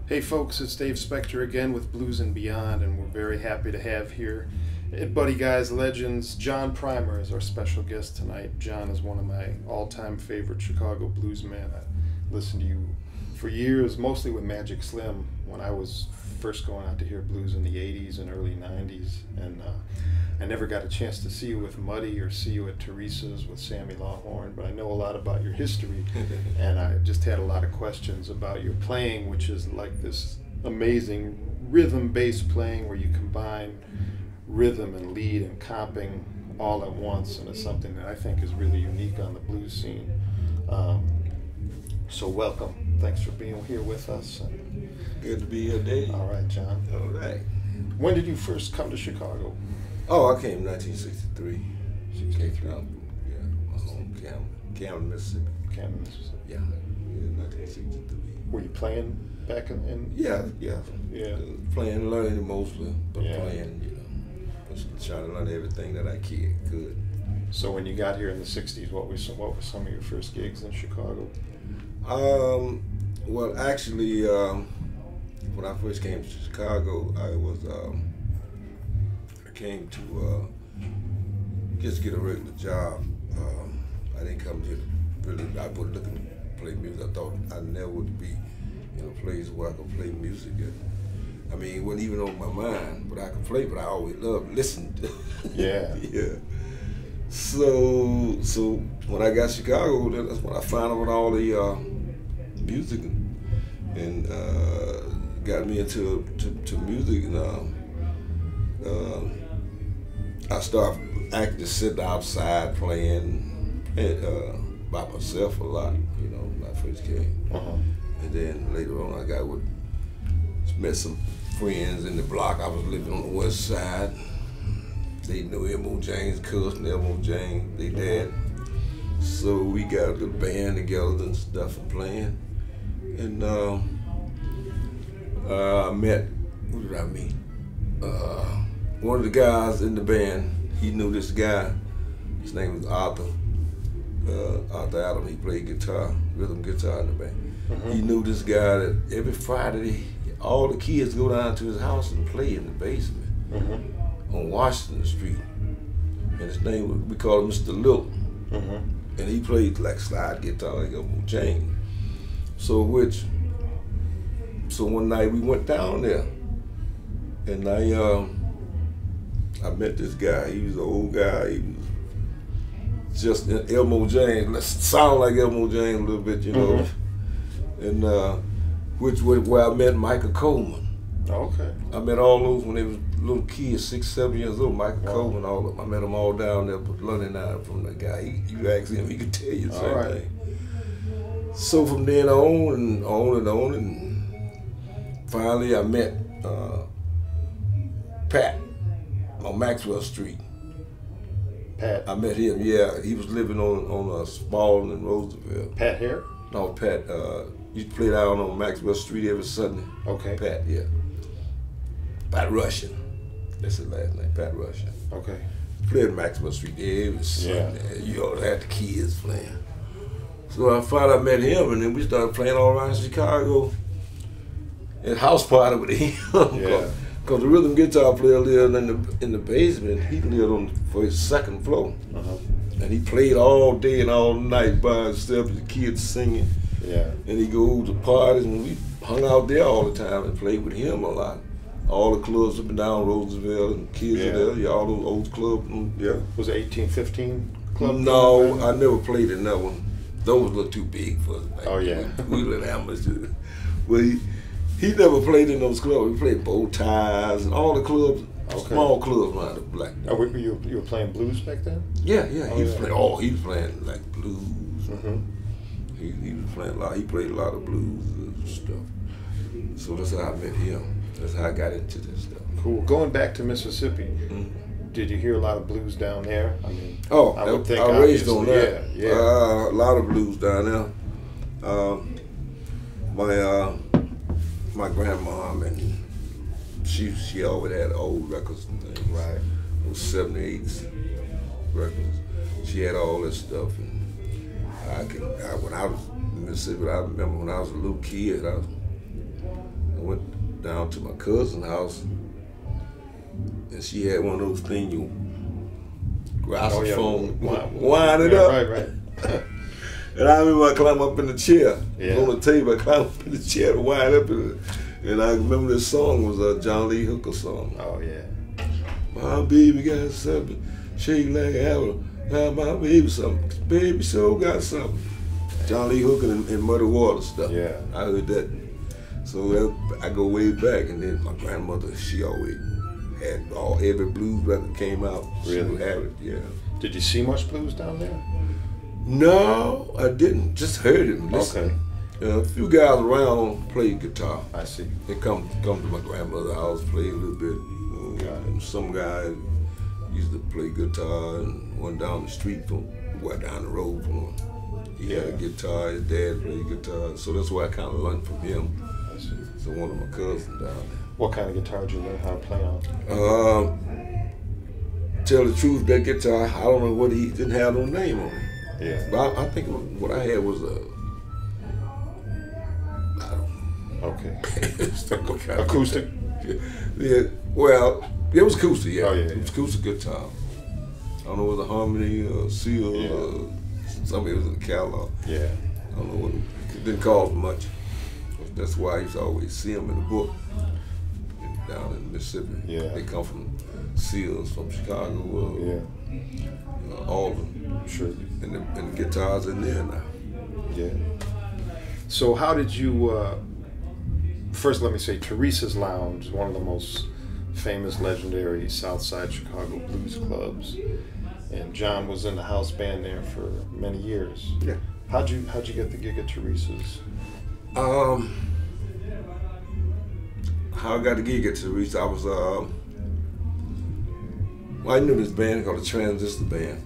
Hey folks, it's Dave Specter again with Blues and Beyond, and we're very happy to have here at Buddy Guys Legends, John Primer is our special guest tonight. John is one of my all-time favorite Chicago bluesmen. I listened to you for years, mostly with Magic Slim, when I was first going out to hear blues in the 80s and early 90s, and I never got a chance to see you with Muddy or see you at Teresa's with Sammy Lawhorn, but I know a lot about your history, and I just had a lot of questions about your playing, which is like this amazing rhythm-based playing where you combine rhythm and lead and comping all at once, and it's something that I think is really unique on the blues scene. So welcome. Thanks for being here with us. Good to be here, Dave. All right, John. All right. When did you first come to Chicago? Oh, I came in 1963. 63. Yeah, my home, Camden, Mississippi. Camden, Mississippi. Yeah, 1963. Were you playing back in? Yeah. Playing, learning mostly, but Yeah. playing, just trying to learn everything that I could. So when you got here in the 60s, what were some of your first gigs in Chicago? Well, actually, when I first came to Chicago, I came to just get a regular job. I didn't come here to really, I wasn't looking to play music. I thought I never would be in a place where I could play music. I mean, it wasn't even on my mind, but I could play, but I always loved listening. Yeah. Yeah. So when I got to Chicago, that's when I found out all the music and got me into music, and I started actually sitting outside playing by myself a lot, when I first came. And then later on I met some friends in the block. I was living on the west side. They knew M.O. James' cousin, M.O. James, they dad. So we got a little band together and stuff and playing. And I met, who did I meet? One of the guys in the band, he knew this guy. His name was Arthur. Arthur Adam, he played guitar, rhythm guitar in the band. He knew this guy that every Friday, all the kids go down to his house and play in the basement on Washington Street. And his name was, we called him Mr. Little. And he played like slide guitar, like a James. So one night we went down there, and I met this guy. He was an old guy. He was just Elmo James, sound like Elmo James a little bit, And where I met Michael Coleman. Okay. I met all those when they was little kids, 6, 7 years old. Michael Coleman, all of them. I met them all down there, but learning out from the guy. You ask him, he could tell you the same thing. So from then on and on, and finally I met Pat on Maxwell Street. Pat? I met him, yeah. He was living on Spalding and Roosevelt. Pat Hare? No, Pat, he played out on Maxwell Street every Sunday. Okay. Pat, yeah. Pat Russian. That's his last name, Pat Russian. Okay. Played Maxwell Street every Sunday. Yeah. You all had the kids playing. So I finally met him, and then we started playing all around Chicago. And house party with him. Yeah. Because the rhythm guitar player lived in the basement. He lived for his second floor. And he played all day and all night by himself, the kids singing. Yeah. And he go to parties, and we hung out there all the time and played with him a lot. All the clubs up and down Roosevelt, and kids are there. Yeah, all those old clubs. Yeah. Was it 1815 club? No, I never played in that one. Those were too big for us. Oh yeah. We were amateurs. Well, he never played in those clubs. We played Bow Ties and all the clubs, small clubs around the block. Oh, you were playing blues back then? Yeah. He was playing like blues. He was playing a lot. He played a lot of blues and stuff. So that's how I met him. That's how I got into this stuff. Cool. Going back to Mississippi, did you hear a lot of blues down there? I mean, I would think I raised on that. Yeah. A lot of blues down there. My grandma, and she always had old records and things. Right. Those 78s records. She had all this stuff, and when I was in Mississippi, I remember when I was a little kid, I went down to my cousin's house, and she had one of those things you phone, wind it up. Right. And I remember I climbed up in the chair. Yeah. On the table, I climbed up in the chair to wind up in it. And I remember this song was a John Lee Hooker song. Oh, yeah. My baby got something, shake like an apple. Now my baby something, baby so got something. John Lee Hooker and Muddy Waters stuff. Yeah. I heard that. So I go way back, and then my grandmother, she always had every blues record came out. She would have it, yeah. Did you see much blues down there? No, I didn't. Just heard it and listened. Okay. A few guys around played guitar. I see. They come to my grandmother's house, play a little bit. And some guy used to play guitar and went down the street from, down the road from him. He had a guitar, his dad played guitar, so that's why I kind of learned from him. I see. So one of my cousins down there. What kind of guitar did you learn how to play on? Tell the truth, that guitar, I don't know what he didn't have no name on it. Yeah. But I think what I had was I don't know. Okay. Acoustic? Yeah, well, it was acoustic, yeah. Oh, yeah, It was acoustic guitar. I don't know whether Harmony or Seal or somebody was in the catalog. Yeah. I don't know what, it didn't cost much. That's why I used to always see them in the book down in Mississippi. Yeah. They come from Seals, from Chicago, Auburn. Sure. And the guitars in there now. Yeah. So how did you, first let me say, Teresa's Lounge, one of the most famous, legendary Southside Chicago blues clubs. And John was in the house band there for many years. Yeah. How'd you get the gig at Teresa's? How I got the gig at Teresa, I was, I knew this band called the Transistor Band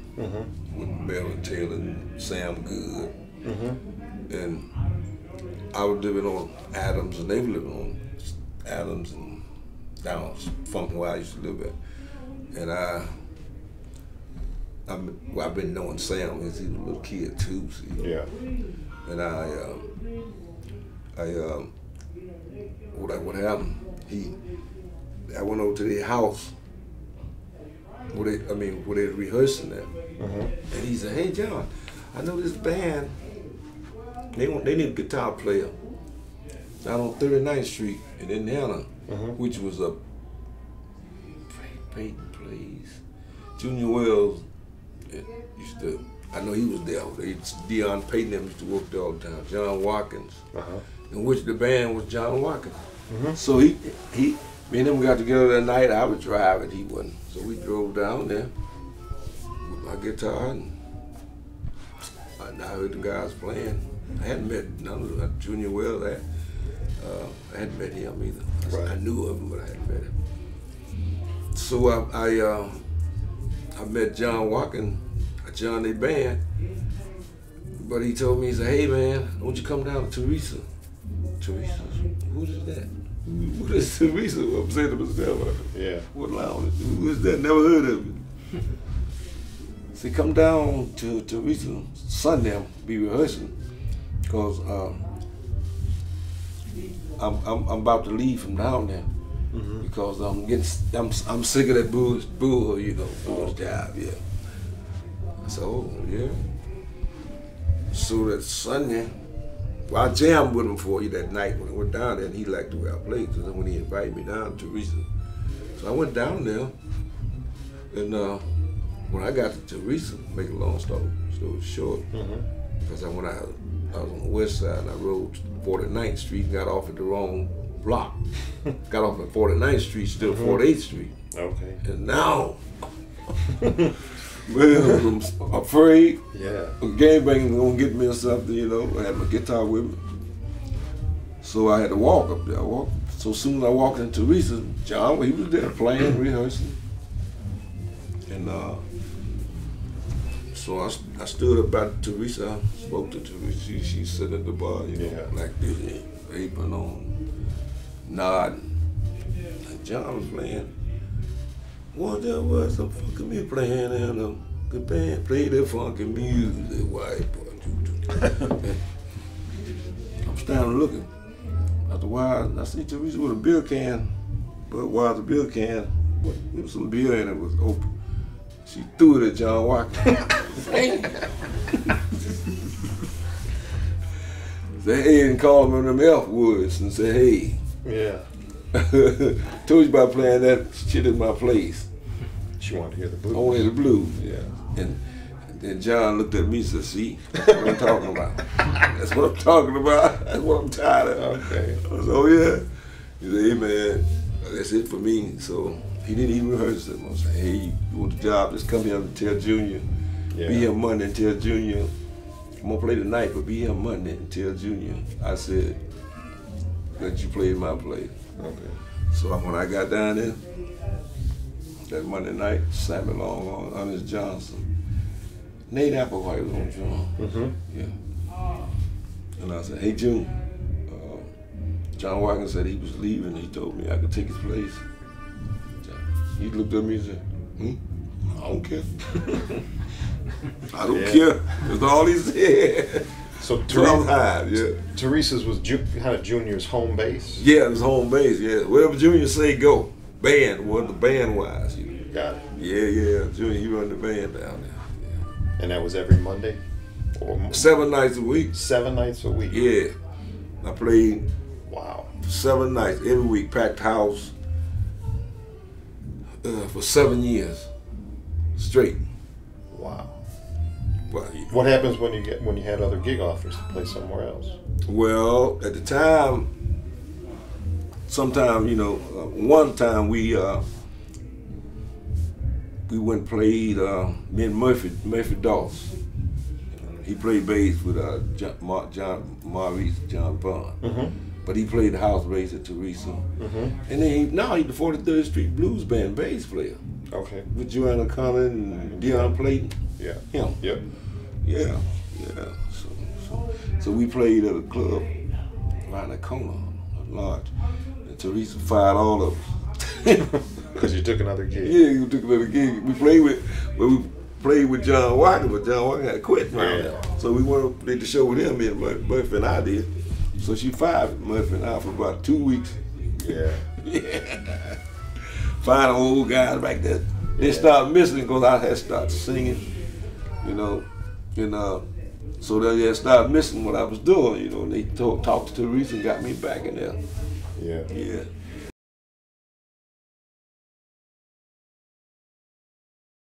with Melvin Taylor and Sam Good. And I was living on Adams, and they were living on Adams and down from where I used to live at. And I've been knowing Sam since he was a little kid too. See? Yeah. And what happened? I went over to their house where they rehearsing that. And he said, "Hey John, I know this band. They need a guitar player down on 39th Street in Indiana, which was a Peyton Place. Junior Wells used to. I know he was there. Dion Payton them used to work there all the time. John Watkins, in which the band was John Watkins. So me and him got together that night. I was driving, he wasn't. So we drove down there with my guitar, and I heard the guys playing. I hadn't met none of them. Junior Wells. I hadn't met him either. Right. I knew of him, but I hadn't met him. So I met John Watkins. John they band, but he told me, he said, "Hey man, won't you come down to Teresa?" Teresa? Who is that? Who is Teresa? I'm saying to myself, Yeah. What lounge? Who is that? Never heard of it. Say, come down to Teresa Sunday. I'll be rehearsing because I'm about to leave from down there because I'm sick of that bull, bull's job, yeah. So, yeah. So that Sunday, well, I jammed with him for you that night when I went down there, and he liked the way I played, because when he invited me down to Teresa. So I went down there, and when I got to Teresa, make a long story short, because when I was on the west side, and I rode 49th Street and got off at the wrong block. Got off at 49th Street, still 48th Street. Okay. And now, well, I'm afraid. Yeah. Gangbangers gonna get me or something, I had my guitar with me. So I had to walk up there. So soon as I walked into Teresa, John, he was there playing, rehearsing. And so I stood up by Teresa, I spoke to Teresa. She's sitting at the bar, like this, apron on, nodding. And John was playing. Well, there was some fucking me playing, and the band played that funky music, white boy. I'm standing looking out the while I see Teresa with a beer can, but while the beer can, there was some beer in it, was open. She threw it at John Walker. Said hey and called him in them F words and said hey. Yeah. Told you about playing that shit in my place. She wanted to hear the blues. Only the blues, yeah. And then John looked at me and said, see, that's what I'm talking about. That's what I'm talking about. That's what I'm tired of. Okay. So yeah. He said, hey man, that's it for me. So he didn't even rehearse it. I said, hey, you want the job, just come here and tell Junior. Yeah. Be here Monday and tell Junior. I'm gonna play tonight, but be here Monday and tell Junior. I said, let you play my place. Okay. So when I got down there, that Monday night, Sammy Long on Honest Johnson. Nate Applewhite was on drum. Mm-hmm. Yeah. And I said, hey Junior, John Watkins said he was leaving. He told me I could take his place. He looked at me and said, I don't care. I don't care. That's all he said. So Teresa's was kind of Junior's home base? Yeah, it was home base, yeah. Whatever Junior say, go. Band, the band-wise. You know. Got it. Yeah. Junior, he run the band down there. Yeah. And that was every Monday? Or 7 nights a week. 7 nights a week? Yeah. I played 7 nights every week, packed house for 7 years straight. Wow. Well, what happens when you had other gig offers to play somewhere else? Well, at the time, sometimes one time we went and played me and Murphy Doss. He played bass with John Bond. Mm-hmm. But he played the house bass at Teresa. Mm-hmm. And then now he's the 43rd Street Blues Band bass player. Okay. With Joanna Cumming and Dion Clayton. Yeah. Him. Yep. Yeah. So we played at a club around the corner, large. And Teresa fired all of us. Because you took another gig. Yeah, we took another gig. We played with John Walker, but John Walker had quit around there. So we went to play the show with him, me and Murphy and I did. So she fired Murphy and I for about 2 weeks. Yeah. Find old guys back there. They started missing because I had started singing, and so they had started missing what I was doing, and they talked to Teresa and got me back in there. Yeah. Yeah.